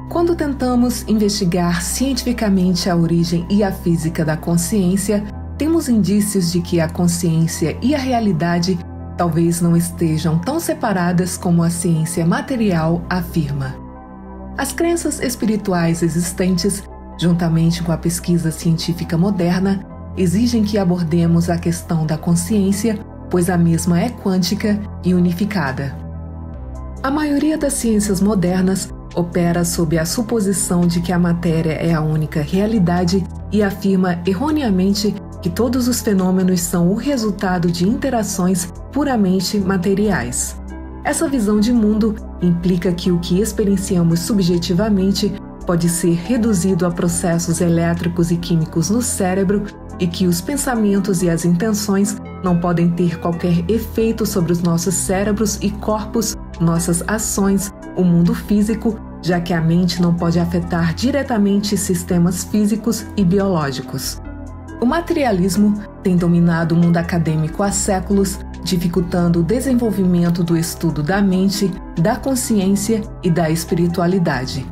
Quando tentamos investigar cientificamente a origem e a física da consciência, temos indícios de que a consciência e a realidade talvez não estejam tão separadas como a ciência material afirma. As crenças espirituais existentes, juntamente com a pesquisa científica moderna, exigem que abordemos a questão da consciência, pois a mesma é quântica e unificada. A maioria das ciências modernas opera sob a suposição de que a matéria é a única realidade e afirma erroneamente que todos os fenômenos são o resultado de interações puramente materiais. Essa visão de mundo implica que o que experienciamos subjetivamente pode ser reduzido a processos elétricos e químicos no cérebro e que os pensamentos e as intenções não podem ter qualquer efeito sobre os nossos cérebros e corpos, nossas ações, o mundo físico, já que a mente não pode afetar diretamente sistemas físicos e biológicos. O materialismo tem dominado o mundo acadêmico há séculos, dificultando o desenvolvimento do estudo da mente, da consciência e da espiritualidade.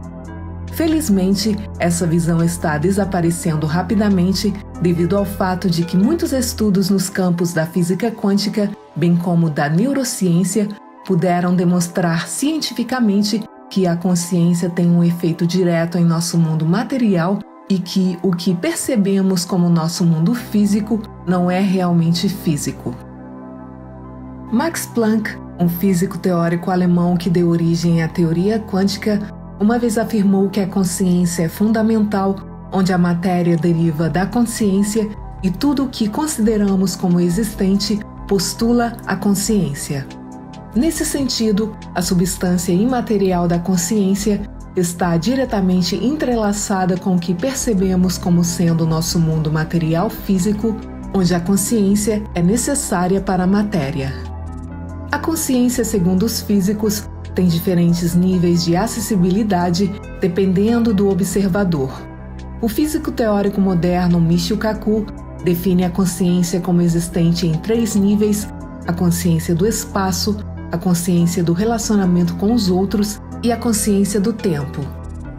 Felizmente, essa visão está desaparecendo rapidamente devido ao fato de que muitos estudos nos campos da física quântica, bem como da neurociência, puderam demonstrar cientificamente que a consciência tem um efeito direto em nosso mundo material e que o que percebemos como nosso mundo físico não é realmente físico. Max Planck, um físico teórico alemão que deu origem à teoria quântica, uma vez afirmou que a consciência é fundamental, onde a matéria deriva da consciência e tudo o que consideramos como existente postula a consciência. Nesse sentido, a substância imaterial da consciência está diretamente entrelaçada com o que percebemos como sendo nosso mundo material físico, onde a consciência é necessária para a matéria. A consciência, segundo os físicos, tem diferentes níveis de acessibilidade dependendo do observador. O físico teórico moderno Michio Kaku define a consciência como existente em 3 níveis: a consciência do espaço, a consciência do relacionamento com os outros e a consciência do tempo.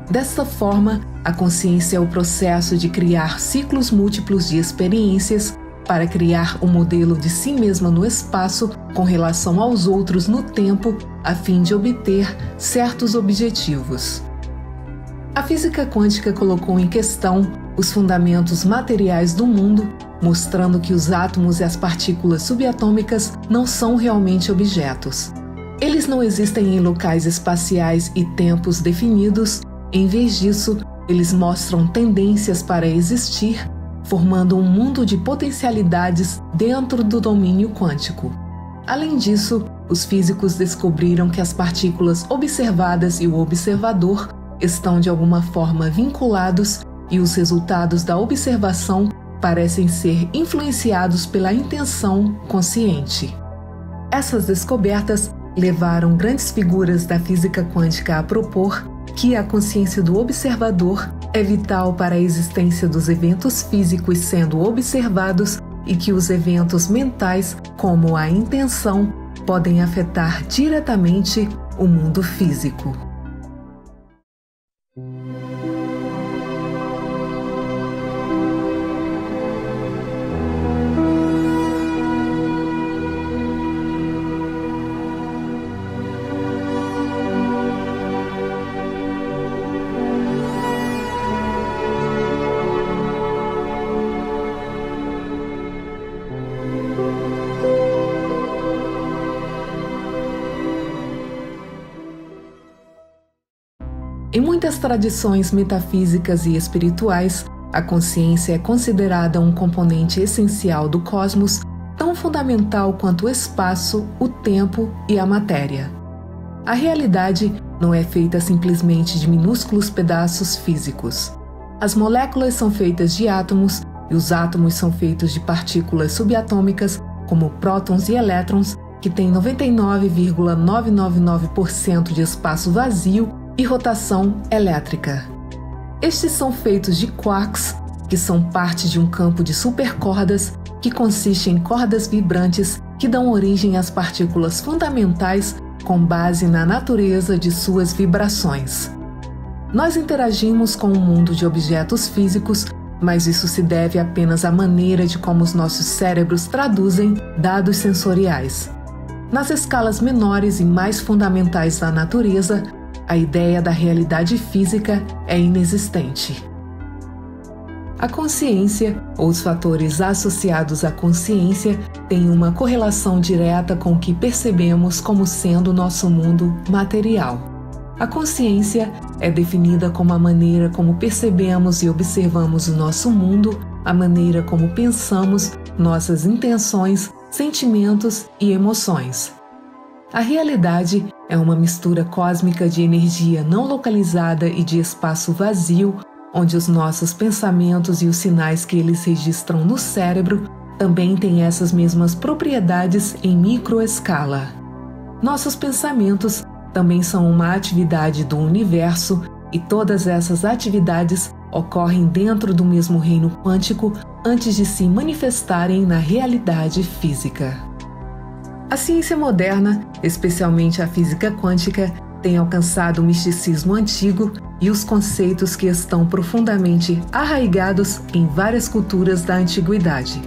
Desta forma, a consciência é o processo de criar ciclos múltiplos de experiências para criar um modelo de si mesma no espaço com relação aos outros no tempo, a fim de obter certos objetivos. A física quântica colocou em questão os fundamentos materiais do mundo, mostrando que os átomos e as partículas subatômicas não são realmente objetos. Eles não existem em locais espaciais e tempos definidos, em vez disso, eles mostram tendências para existir, formando um mundo de potencialidades dentro do domínio quântico. Além disso, os físicos descobriram que as partículas observadas e o observador estão de alguma forma vinculados e os resultados da observação parecem ser influenciados pela intenção consciente. Essas descobertas levaram grandes figuras da física quântica a propor que a consciência do observador é vital para a existência dos eventos físicos sendo observados e que os eventos mentais, como a intenção, podem afetar diretamente o mundo físico. Em muitas tradições metafísicas e espirituais, a consciência é considerada um componente essencial do cosmos, tão fundamental quanto o espaço, o tempo e a matéria. A realidade não é feita simplesmente de minúsculos pedaços físicos. As moléculas são feitas de átomos e os átomos são feitos de partículas subatômicas, como prótons e elétrons, que têm 99,999% de espaço vazio e rotação elétrica. Estes são feitos de quarks, que são parte de um campo de supercordas, que consiste em cordas vibrantes que dão origem às partículas fundamentais com base na natureza de suas vibrações. Nós interagimos com o mundo de objetos físicos, mas isso se deve apenas à maneira de como os nossos cérebros traduzem dados sensoriais. Nas escalas menores e mais fundamentais da natureza, a ideia da realidade física é inexistente. A consciência, ou os fatores associados à consciência, têm uma correlação direta com o que percebemos como sendo nosso mundo material. A consciência é definida como a maneira como percebemos e observamos o nosso mundo, a maneira como pensamos, nossas intenções, sentimentos e emoções. A realidade é uma mistura cósmica de energia não localizada e de espaço vazio, onde os nossos pensamentos e os sinais que eles registram no cérebro também têm essas mesmas propriedades em microescala. Nossos pensamentos também são uma atividade do universo e todas essas atividades ocorrem dentro do mesmo reino quântico antes de se manifestarem na realidade física. A ciência moderna, especialmente a física quântica, tem alcançado o misticismo antigo e os conceitos que estão profundamente arraigados em várias culturas da antiguidade.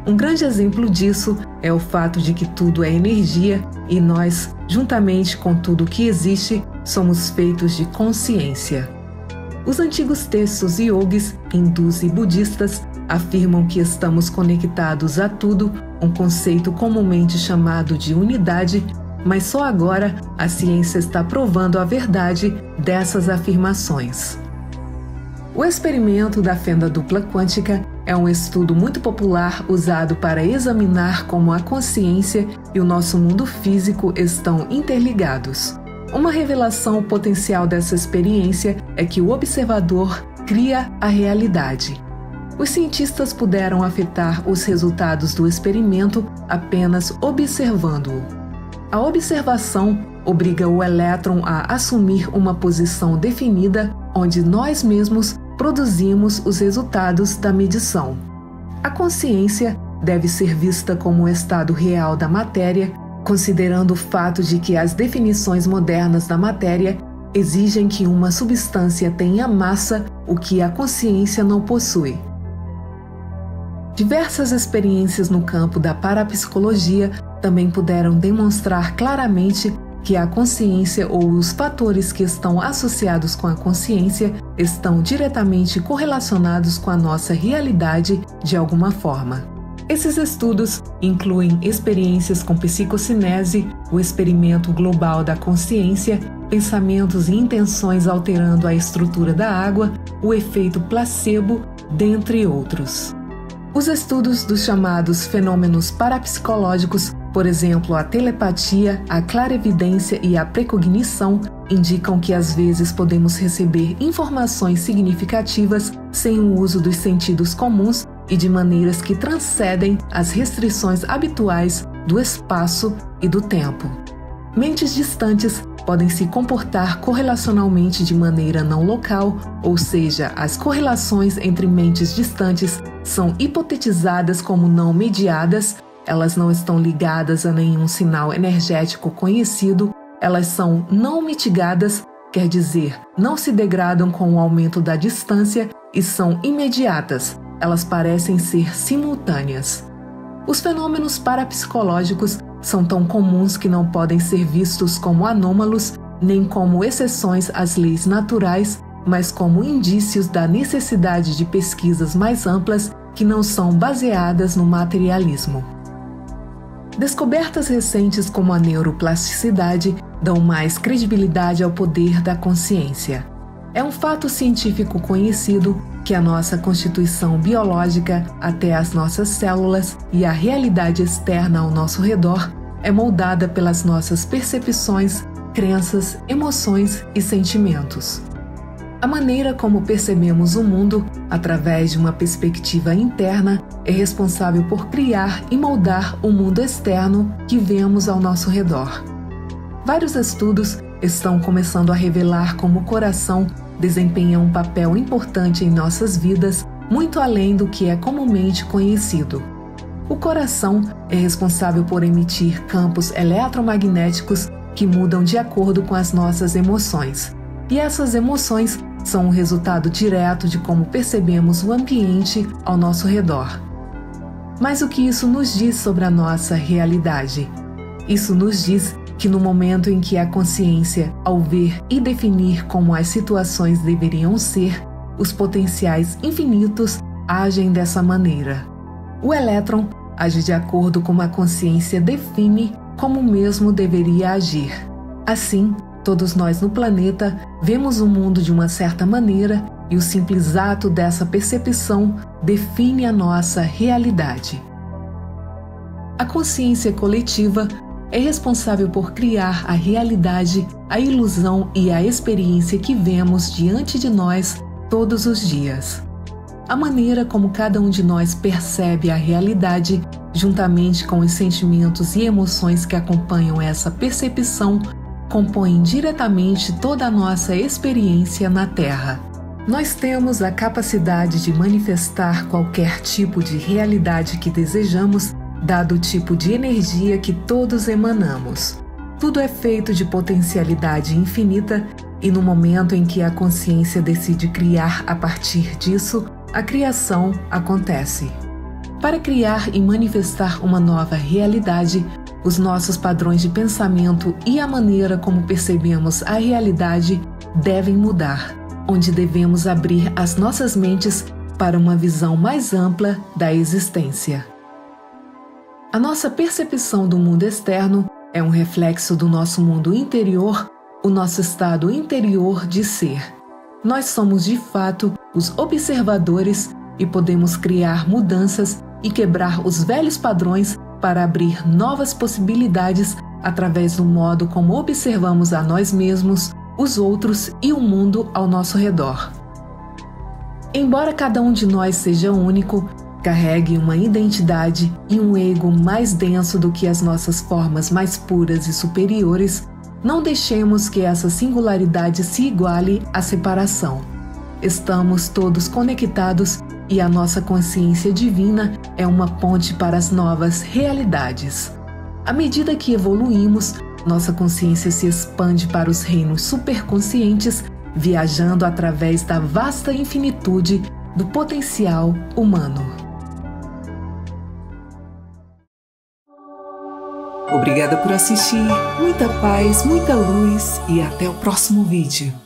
Um grande exemplo disso é o fato de que tudo é energia e nós, juntamente com tudo que existe, somos feitos de consciência. Os antigos textos yogis, hindus e budistas afirmam que estamos conectados a tudo, um conceito comumente chamado de unidade, mas só agora a ciência está provando a verdade dessas afirmações. O experimento da fenda dupla quântica é um estudo muito popular usado para examinar como a consciência e o nosso mundo físico estão interligados. Uma revelação potencial dessa experiência é que o observador cria a realidade. Os cientistas puderam afetar os resultados do experimento apenas observando-o. A observação obriga o elétron a assumir uma posição definida onde nós mesmos produzimos os resultados da medição. A consciência deve ser vista como o estado real da matéria, considerando o fato de que as definições modernas da matéria exigem que uma substância tenha massa, o que a consciência não possui. Diversas experiências no campo da parapsicologia também puderam demonstrar claramente que a consciência ou os fatores que estão associados com a consciência estão diretamente correlacionados com a nossa realidade de alguma forma. Esses estudos incluem experiências com psicocinese, o experimento global da consciência, pensamentos e intenções alterando a estrutura da água, o efeito placebo, dentre outros. Os estudos dos chamados fenômenos parapsicológicos, por exemplo, a telepatia, a clarevidência e a precognição, indicam que às vezes podemos receber informações significativas sem o uso dos sentidos comuns e de maneiras que transcendem as restrições habituais do espaço e do tempo. Mentes distantes podem se comportar correlacionalmente de maneira não local, ou seja, as correlações entre mentes distantes são hipotetizadas como não mediadas, elas não estão ligadas a nenhum sinal energético conhecido, elas são não mitigadas, quer dizer, não se degradam com o aumento da distância e são imediatas, elas parecem ser simultâneas. Os fenômenos parapsicológicos são tão comuns que não podem ser vistos como anômalos, nem como exceções às leis naturais, mas como indícios da necessidade de pesquisas mais amplas que não são baseadas no materialismo. Descobertas recentes como a neuroplasticidade dão mais credibilidade ao poder da consciência. É um fato científico conhecido que a nossa constituição biológica, até as nossas células e a realidade externa ao nosso redor, é moldada pelas nossas percepções, crenças, emoções e sentimentos. A maneira como percebemos o mundo, através de uma perspectiva interna, é responsável por criar e moldar o mundo externo que vemos ao nosso redor. Vários estudos estão começando a revelar como o coração desempenha um papel importante em nossas vidas, muito além do que é comumente conhecido. O coração é responsável por emitir campos eletromagnéticos que mudam de acordo com as nossas emoções. E essas emoções são um resultado direto de como percebemos o ambiente ao nosso redor. Mas o que isso nos diz sobre a nossa realidade? Isso nos diz que no momento em que a consciência, ao ver e definir como as situações deveriam ser, os potenciais infinitos agem dessa maneira. O elétron age de acordo com como a consciência define como o mesmo deveria agir. Assim, todos nós no planeta vemos o mundo de uma certa maneira e o simples ato dessa percepção define a nossa realidade. A consciência coletiva é responsável por criar a realidade, a ilusão e a experiência que vemos diante de nós todos os dias. A maneira como cada um de nós percebe a realidade, juntamente com os sentimentos e emoções que acompanham essa percepção, compõem diretamente toda a nossa experiência na Terra. Nós temos a capacidade de manifestar qualquer tipo de realidade que desejamos, dado o tipo de energia que todos emanamos. Tudo é feito de potencialidade infinita e no momento em que a consciência decide criar a partir disso, a criação acontece. Para criar e manifestar uma nova realidade, os nossos padrões de pensamento e a maneira como percebemos a realidade devem mudar, onde devemos abrir as nossas mentes para uma visão mais ampla da existência. A nossa percepção do mundo externo é um reflexo do nosso mundo interior, o nosso estado interior de ser. Nós somos de fato os observadores e podemos criar mudanças e quebrar os velhos padrões para abrir novas possibilidades através do modo como observamos a nós mesmos, os outros e o mundo ao nosso redor. Embora cada um de nós seja único, carregue uma identidade e um ego mais denso do que as nossas formas mais puras e superiores, não deixemos que essa singularidade se iguale à separação. Estamos todos conectados e a nossa consciência divina é uma ponte para as novas realidades. À medida que evoluímos, nossa consciência se expande para os reinos superconscientes, viajando através da vasta infinitude do potencial humano. Obrigada por assistir, muita paz, muita luz e até o próximo vídeo.